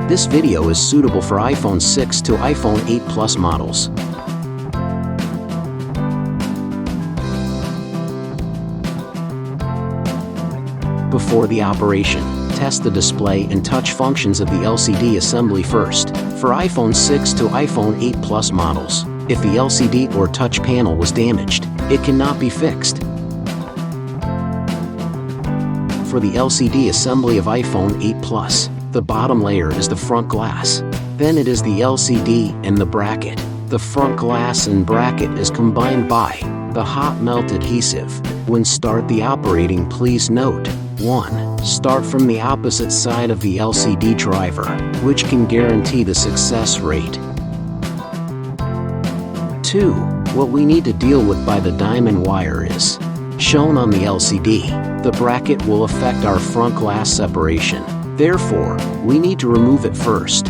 This video is suitable for iPhone 6 to iPhone 8 Plus models. Before the operation, test the display and touch functions of the LCD assembly first. For iPhone 6 to iPhone 8 Plus models, if the LCD or touch panel was damaged, it cannot be fixed. For the LCD assembly of iPhone 8 Plus, the bottom layer is the front glass. Then it is the LCD and the bracket. The front glass and bracket is combined by the hot melt adhesive. When start the operating, please note: 1. Start from the opposite side of the LCD driver, which can guarantee the success rate. 2. What we need to deal with by the diamond wire is shown on the LCD. The bracket will affect our front glass separation. Therefore, we need to remove it first.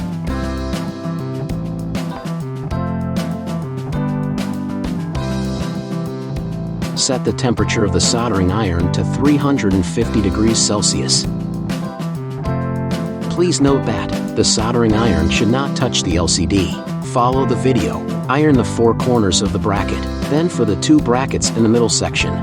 Set the temperature of the soldering iron to 350 degrees Celsius. Please note that the soldering iron should not touch the LCD. Follow the video. Iron the 4 corners of the bracket, then for the 2 brackets in the middle section.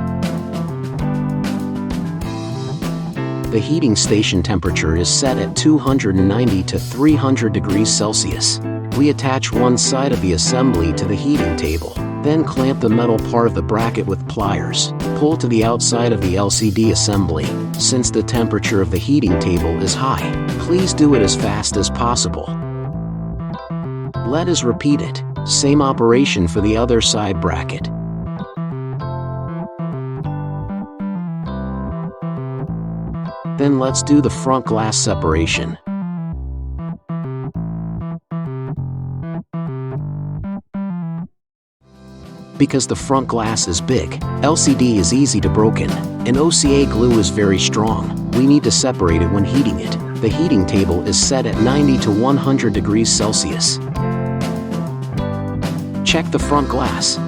The heating station temperature is set at 290 to 300 degrees Celsius. We attach one side of the assembly to the heating table, then clamp the metal part of the bracket with pliers. Pull to the outside of the LCD assembly. Since the temperature of the heating table is high, please do it as fast as possible. Let us repeat it. Same operation for the other side bracket. Then let's do the front glass separation. Because the front glass is big, LCD is easy to broken, and OCA glue is very strong, we need to separate it when heating it. The heating table is set at 90 to 100 degrees Celsius. Check the front glass.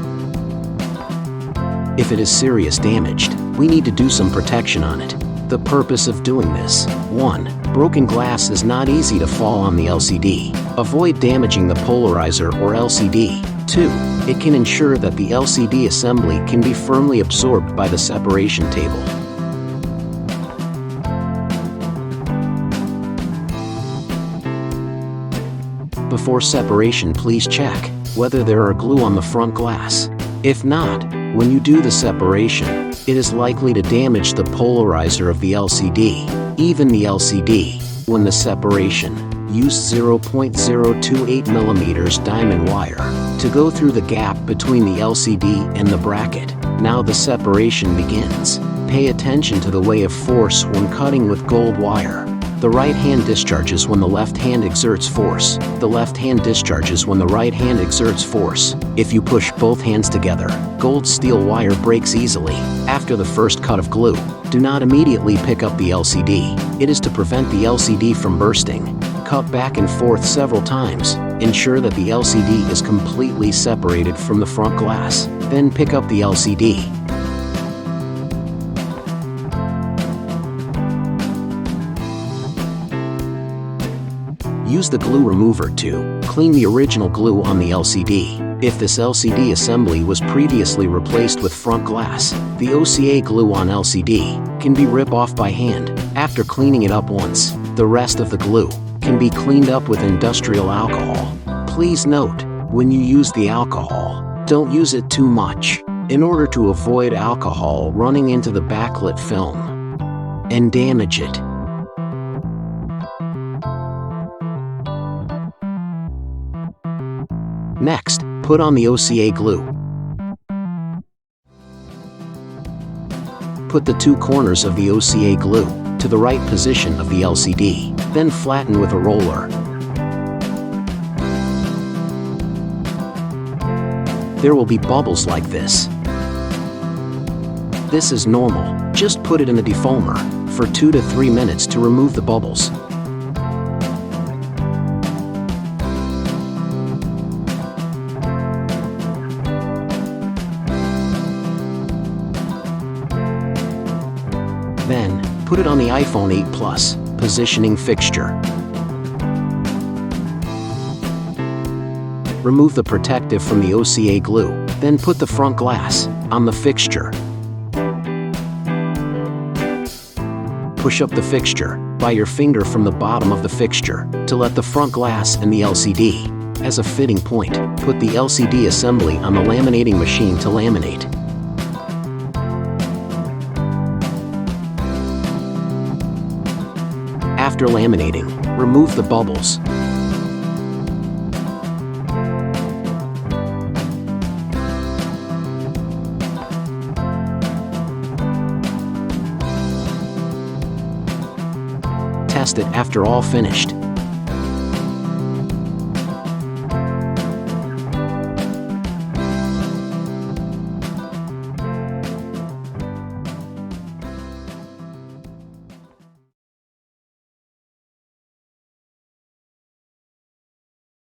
If it is serious damaged, we need to do some protection on it. The purpose of doing this: 1. Broken glass is not easy to fall on the LCD. Avoid damaging the polarizer or LCD. 2. It can ensure that the LCD assembly can be firmly absorbed by the separation table. Before separation, please check whether there are glue on the front glass. If not, when you do the separation, it is likely to damage the polarizer of the LCD, even the LCD. When the separation, use 0.028 mm diamond wire to go through the gap between the LCD and the bracket. Now the separation begins. Pay attention to the way of force when cutting with gold wire. The right hand discharges when the left hand exerts force. The left hand discharges when the right hand exerts force. If you push both hands together, gold steel wire breaks easily. After the first cut of glue, do not immediately pick up the LCD. It is to prevent the LCD from bursting. Cut back and forth several times. Ensure that the LCD is completely separated from the front glass. Then pick up the LCD. Use the glue remover to clean the original glue on the LCD. If this LCD assembly was previously replaced with front glass, the OCA glue on LCD can be ripped off by hand. After cleaning it up once, the rest of the glue can be cleaned up with industrial alcohol. Please note, when you use the alcohol, don't use it too much, in order to avoid alcohol running into the backlit film and damage it. Next, put on the OCA glue. Put the 2 corners of the OCA glue to the right position of the LCD, then flatten with a roller. There will be bubbles like this. This is normal. Just put it in the defoamer for 2 to 3 minutes to remove the bubbles. Then, put it on the iPhone 8 Plus positioning fixture. Remove the protective from the OCA glue, then put the front glass on the fixture. Push up the fixture by your finger from the bottom of the fixture to let the front glass and the LCD. As a fitting point, put the LCD assembly on the laminating machine to laminate. After laminating, remove the bubbles. Test it after all finished.